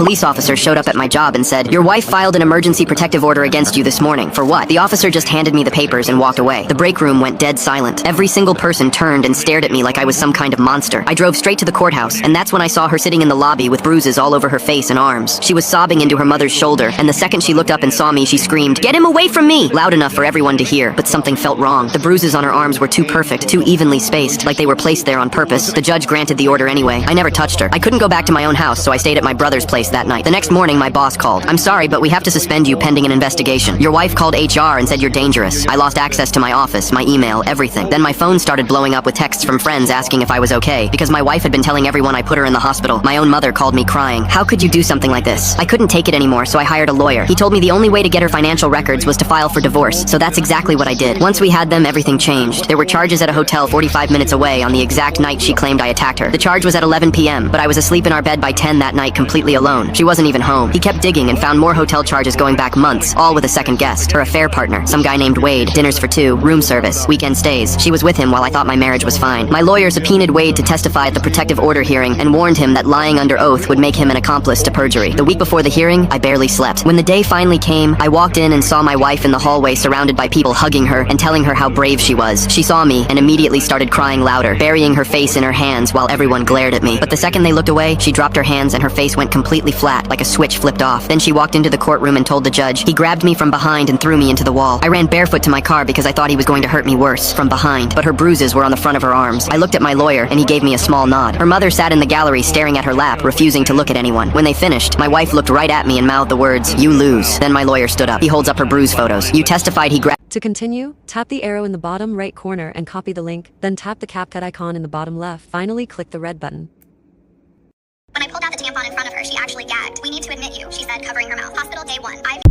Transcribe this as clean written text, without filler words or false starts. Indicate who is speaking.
Speaker 1: police officer showed up at my job and said, "Your wife filed an emergency protective order against you this morning." For what? The officer just handed me the papers and walked away. The break room went dead silent. Every single person turned and stared at me like I was some kind of monster. I drove straight to the courthouse, and that's when I saw her sitting in the lobby with bruises all over her face and arms. She was sobbing into her mother's shoulder, and the second she looked up and saw me, she screamed, "Get him away from me!" loud enough for everyone to hear, but something felt wrong. The bruises on her arms were too perfect, too evenly spaced, like they were placed there on purpose. The judge granted the order anyway. I never touched her. I couldn't go back to my own house, so I stayed at my brother's place that night. The next morning, my boss called. "I'm sorry, but we have to suspend you pending an investigation. Your wife called HR and said you're dangerous." I lost access to my office, my email, everything. Then my phone started blowing up with texts from friends asking if I was okay, because my wife had been telling everyone I put her in the hospital. My own mother called me crying. "How could you do something like this?" I couldn't take it anymore, so I hired a lawyer. He told me the only way to get her financial records was to file for divorce, so that's exactly what I did. Once we had them, everything changed. There were charges at a hotel 45 minutes away on the exact night she claimed I attacked her. The charge was at 11 p.m., but I was asleep in our bed by 10 that night completely alone. She wasn't even home. He kept digging and found more hotel charges going back months, all with a second guest, her affair partner, some guy named Wade, dinners for two, room service, weekend stays. She was with him while I thought my marriage was fine. My lawyer subpoenaed Wade to testify at the protective order hearing and warned him that lying under oath would make him an accomplice to perjury. The week before the hearing, I barely slept. When the day finally came, I walked in and saw my wife in the hallway surrounded by people hugging her and telling her how brave she was. She saw me and immediately started crying louder, burying her face in her hands while everyone glared at me. But the second they looked away, she dropped her hands and her face went completely flat, like a switch flipped off. Then she walked into the courtroom and told the judge. He grabbed me from behind and threw me into the wall. I ran barefoot to my car because I thought he was going to hurt me worse from behind, but her bruises were on the front of her arms. I looked at my lawyer and he gave me a small nod. Her mother sat in the gallery staring at her lap, refusing to look at anyone. When they finished, my wife looked right at me and mouthed the words, "You lose." Then my lawyer stood up. He holds up her bruise photos. "You testified he grabbed..."
Speaker 2: To continue, tap the arrow in the bottom right corner and copy the link, then tap the CapCut icon in the bottom left. Finally, click the red button.
Speaker 3: When I pulled out the tampon in front of her, she actually gagged. "We need to admit you," she said, covering her mouth. "Hospital day 1.